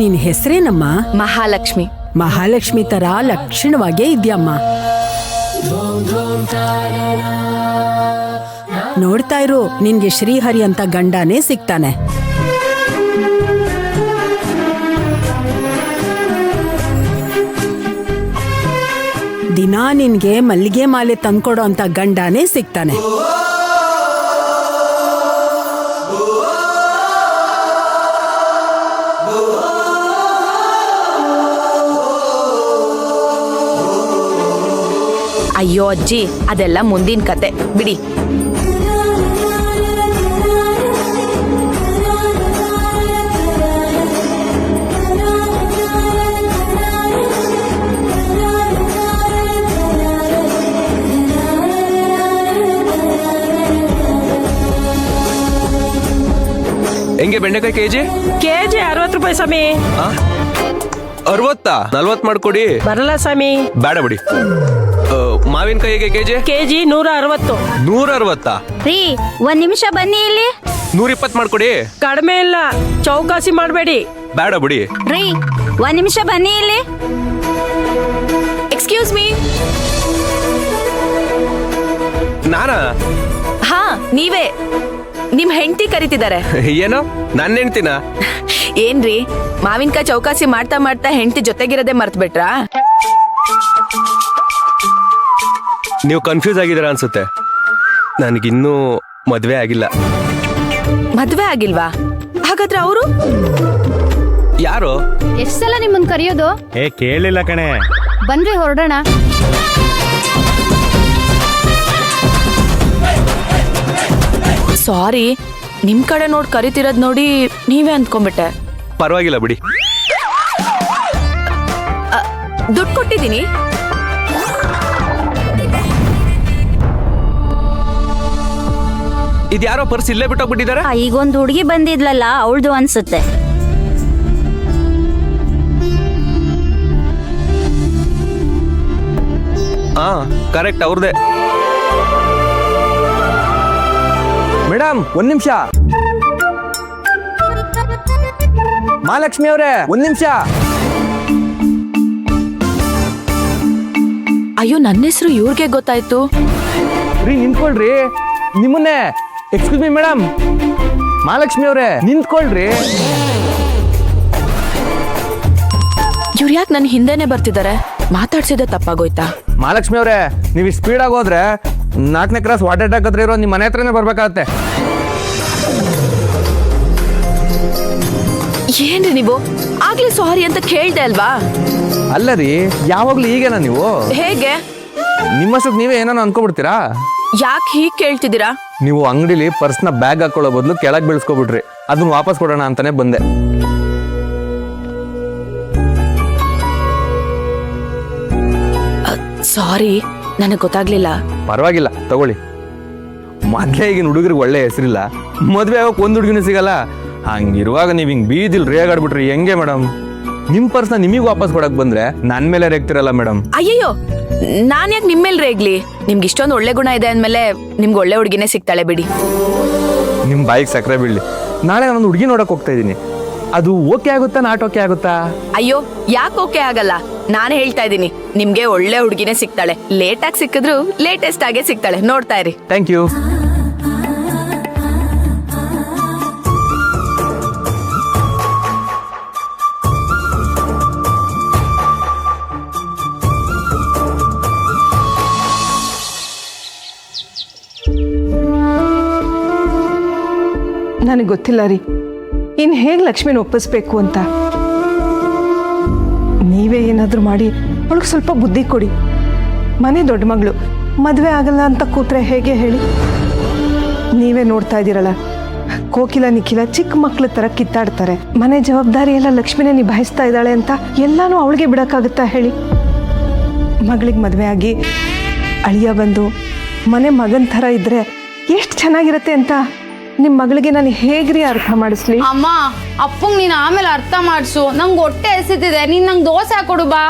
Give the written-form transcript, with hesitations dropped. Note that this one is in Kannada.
ನಿನ್ ಹೆಸರೇನಮ್ಮ? ಮಹಾಲಕ್ಷ್ಮಿ. ಮಹಾಲಕ್ಷ್ಮಿ ತರ ಲಕ್ಷಣವಾಗೇ ಇದ್ಯಮ್ಮ. ನೋಡ್ತಾ ಇರು, ನಿನ್ಗೆ ಶ್ರೀಹರಿ ಅಂತ ಗಂಡನೇ ಸಿಗ್ತಾನೆ. ದಿನಾ ನಿನ್ಗೆ ಮಲ್ಲಿಗೆ ಮಾಲೆ ತಂದ್ಕೊಡೋ ಅಂತ ಗಂಡನೇ ಸಿಗ್ತಾನೆ. ಅಯ್ಯೋ ಅಜ್ಜಿ, ಅದೆಲ್ಲ ಮುಂದಿನ ಕತೆ ಬಿಡಿ. ಹೆಂಗೆ ಬೆಂಡೆಕಾಯಿ ಕೆಜಿ? ಕೆಜಿ 60 ರೂಪಾಯಿ ಸ್ವಾಮಿ. 60? 40 ಮಾಡ್ಕೊಡಿ. ಬರಲ್ಲ ಸ್ವಾಮಿ. ಬೇಡ ಬಿಡಿ. ಮಾವಿನಕಾಯಿಗೆ ಕೆಜಿ 160. 160? ರೀ, ಒಂದ್ ನಿಮಿಷ ಬನ್ನಿ ಇಲ್ಲಿ. 120 ಮಾಡ್ಕೊಡಿ. ಕಡಿಮೆ ಇಲ್ಲ, ಚೌಕಾಸಿ ಮಾಡಬೇಡಿ. ಬೇಡ ಬಿಡಿ. ರೀ, ಒಂದ್ ನಿಮಿಷ ಬನ್ನಿ ಇಲ್ಲಿ. Excuse me. ನಾನಾ? ಹಾ, ನೀವೇ. ನಿಮ್ ಹೆಂಡತಿ ಕರಿತಿದ್ದಾರೆ. ಏನೋ ನನ್ನ ಹೆಂಡ್ತಿನ? ಏನ್ರಿ, ಮಾವಿನಕಾಯಿ ಚೌಕಾಸಿ ಮಾಡ್ತಾ ಮಾಡ್ತಾ ಹೆಂಡತಿ ಜೊತೆಗಿರೋದೇ ಮರ್ತ್ ಬಿಟ್ರಾ? ನೀವು ಕನ್ಫ್ಯೂಸ್ ಆಗಿದ್ದೀರಾ ಅನ್ಸುತ್ತೆ. ನನಗಿನ್ನೂ ಮದ್ವೆ ಆಗಿಲ್ಲ. ಮದ್ವೆ ಆಗಿಲ್ವಾ? ಹಾಗಾದ್ರೆ ಅವರು ಯಾರು? ಎಷ್ಟ್ ಸಲ ನಿಮ್ಮನ್ ಕರೆಯೋದು? ಕೇಳಿಲ್ಲ ಕಣೆ. ಬನ್ರಿ ಹೊರಡೋಣ. ಸಾರಿ, ನಿಮ್ ಕಡೆ ನೋಡ್ ಕರಿತಿರೋದ್ ನೋಡಿ ನೀವೇ ಅಂದ್ಕೊಂಡ್ಬಿಟ್ಟೆ. ಪರವಾಗಿಲ್ಲ ಬಿಡಿ. ದುಡ್ಡು ಕೊಟ್ಟಿದ್ದೀನಿ. ಇದ್ಯಾರೋ ಪರ್ಸ್ ಇಲ್ಲೇ ಬಿಟ್ಟೋಗ್ಬಿಟ್ಟಿದ್ದಾರೆ. ಈಗೊಂದು ಹುಡುಗಿ ಬಂದಿದ್ಲಲ್ಲ, ಅವಳ್ದು ಅನ್ಸುತ್ತೆ. ಹಾ, ಕರೆಕ್ಟ್, ಅವ್ರದೇ. ಮೇಡಮ್, ಒಂದ್ ನಿಮಿಷ. ಮಹಾಲಕ್ಷ್ಮಿ ಅವರೇ, ಒಂದ್ ನಿಮಿಷ. ಅಯ್ಯೋ, ನನ್ನ ಹೆಸರು ಇವ್ರಿಗೆ ಗೊತ್ತಾಯ್ತು. ರೀ, ನಿಂತ್ಕೊಳ್ರಿ. ನಿಮ್ಮನ್ನೇ. Excuse me madam. ಮಹಾಲಕ್ಷ್ಮಿ ಅವರೇ, ನಿಂತ್ಕೊಳ್ರಿ. ಇವ್ರು ಯಾಕೆ ನನ್ನ ಹಿಂದೆನೆ ಬರ್ತಿದ್ದಾರೆ? ಮಾತಾಡ್ಸಿದೆ ತಪ್ಪಾಗೋಯ್ತಾ? ಮಹಾಲಕ್ಷ್ಮಿ ಅವರೇ, ನೀವು ಸ್ಪೀಡ್ ಆಗಿ ಹೋದ್ರೆ 4ನೇ ಕ್ರಾಸ್ ವಾಟರ್ ಟ್ಯಾಂಕ್ ಹತ್ರ ಇರೋ ನಿಮ್ಮ ಮನೆ ಹತ್ರನೇ ಬರ್ಬೇಕಾಗತ್ತೆ. ಏನ್ರಿ ನೀವು? ಆಗ್ಲೇ ಸಾರಿ ಅಂತ ಕೇಳ್ದೆ ಅಲ್ವಾ? ಅಲ್ಲ ರೀ, ಯಾವಾಗ್ಲೂ ಈಗೇನಾ ನೀವು? ಹೇಗೆ? ನಿಮ್ಮಷ್ಟಕ್ಕೆ ನೀವೇ ಏನಾನ ಅನ್ಕೋಬಿಡ್ತೀರಾ? ಯಾಕೆ ಹೀಗ್ ಕೇಳ್ತಿದ್ದೀರಾ? ನೀವು ಅಂಗಡಿಲಿ ಪರ್ಸ್ನ ಬ್ಯಾಗ್ ಹಾಕೊಳ್ಳೋ ಬದಲು ಕೆಳಗೆ ಬೀಳ್ಸ್ಕೊಬಿಟ್ರಿ. ಅದನ್ನ ವಾಪಸ್ ಕೊಡೋಣ ಅಂತಾನೆ ಬಂದೆ. ಸಾರಿ, ನನಗೆ ಗೊತ್ತಾಗ್ಲಿಲ್ಲ. ಪರವಾಗಿಲ್ಲ, ತಗೊಳ್ಳಿ. ಮೊದ್ಲೇ ಈಗಿನ ಹುಡುಗರಿಗೆ ಒಳ್ಳೆ ಹೆಸರಿಲ್ಲ, ಮದ್ವೆ ಆಗೋಕೆ ಒಂದು ಹುಡುಗಿನೂ ಸಿಗಲ್ಲ. ಹಂಗಿರುವಾಗ ನೀವು ಹಿಂಗ್ ಬೀದಿಲ್ ರೇಗಾಡ್ಬಿಟ್ರಿ ಹೆಂಗೆ ಮೇಡಮ್? ನಿಮ್ ಪರ್ಸ್ನ ನಿಮಗೆ ವಾಪಸ್ ಕೊಡಕ್ ಬಂದ್ರೆ ನನ್ ಮೇಲೆ ರೇಗ್ತಿರಲ್ಲ ಮೇಡಮ್. ಅಯ್ಯಯ್ಯೋ, ನಾನ್ ಯಾಕೆ ನಿಮ್ಮೇಲೆ ರೇಗ್ಲಿ? ನಿಮ್ಗೆ ಇಷ್ಟೊಂದು ಒಳ್ಳೆ ಗುಣ ಇದೆ ಅಂದ್ಮೇಲೆ ನಿಮ್ಗೆ ಒಳ್ಳೆ ಹುಡುಗಿನೇ ಸಿಗ್ತಾಳೆ ಬಿಡಿ. ನಿಮ್ ಬಾಯಿಗೆ ಸಕ್ಕರೆ ಬೀಳ್ಲಿ. ನಾಳೆ ನಾನೊಂದು ಹುಡುಗಿ ನೋಡಕ್ ಹೋಗ್ತಾ ಇದ್ದೀನಿ. ಅದು ಓಕೆ ಆಗುತ್ತಾ, ನಾಟ್ ಓಕೆ ಆಗುತ್ತಾ? ಅಯ್ಯೋ, ಯಾಕೆ ಓಕೆ ಆಗಲ್ಲ? ನಾನು ಹೇಳ್ತಾ ಇದ್ದೀನಿ, ನಿಮ್ಗೆ ಒಳ್ಳೆ ಹುಡುಗಿನೇ ಸಿಗ್ತಾಳೆ. ಲೇಟ್ ಆಗಿ ಸಿಕ್ಕಿದ್ರು ಲೇಟೆಸ್ಟ್ ಆಗೇ ಸಿಗ್ತಾಳೆ. ನೋಡ್ತಾ ಇರಿ. Thank you. ನನಗೆ ಗೊತ್ತಿಲ್ಲ ರೀ, ಇನ್ನು ಹೇಗೆ ಲಕ್ಷ್ಮಿನ ಒಪ್ಪಿಸ್ಬೇಕು ಅಂತ. ನೀವೇ ಏನಾದರೂ ಮಾಡಿ ಅವಳಿಗೆ ಸ್ವಲ್ಪ ಬುದ್ಧಿ ಕೊಡಿ. ಮನೆ ದೊಡ್ಡ ಮಗಳು, ಮದುವೆ ಆಗಲ್ಲ ಅಂತ ಕೂತ್ರೆ ಹೇಗೆ ಹೇಳಿ? ನೀವೇ ನೋಡ್ತಾ ಇದ್ದೀರಲ್ಲ, ಕೋಕಿಲ ನಿಖಿಲ ಚಿಕ್ಕ ಮಕ್ಳ ಥರ ಕಿತ್ತಾಡ್ತಾರೆ. ಮನೆ ಜವಾಬ್ದಾರಿ ಎಲ್ಲ ಲಕ್ಷ್ಮಿನೇ ನಿಭಾಯಿಸ್ತಾ ಇದ್ದಾಳೆ ಅಂತ ಎಲ್ಲನೂ ಅವಳಿಗೆ ಬಿಡೋಕ್ಕಾಗುತ್ತಾ ಹೇಳಿ? ಮಗಳಿಗೆ ಮದುವೆ ಆಗಿ ಅಳಿಯ ಬಂದು ಮನೆ ಮಗನ ಥರ ಇದ್ದರೆ ಎಷ್ಟು ಚೆನ್ನಾಗಿರುತ್ತೆ ಅಂತ ನಿಮ್ಮ ಮಗಳಿಗೆ ನಾನು ಹೇಗ್ರಿ ಅರ್ಥ ಮಾಡಿಸ್ಲಿ? ಅಮ್ಮ, ಅಪ್ಪಂಗೆ ನೀನು ಆಮೇಲೆ ಅರ್ಥ ಮಾಡಿಸು. ನಂಗೆ ಹೊಟ್ಟೆ ಎಸಿತಿದೆ, ನೀನು ನಂಗೆ ದೋಸೆ ಹಾಕೊಡು ಬಾ.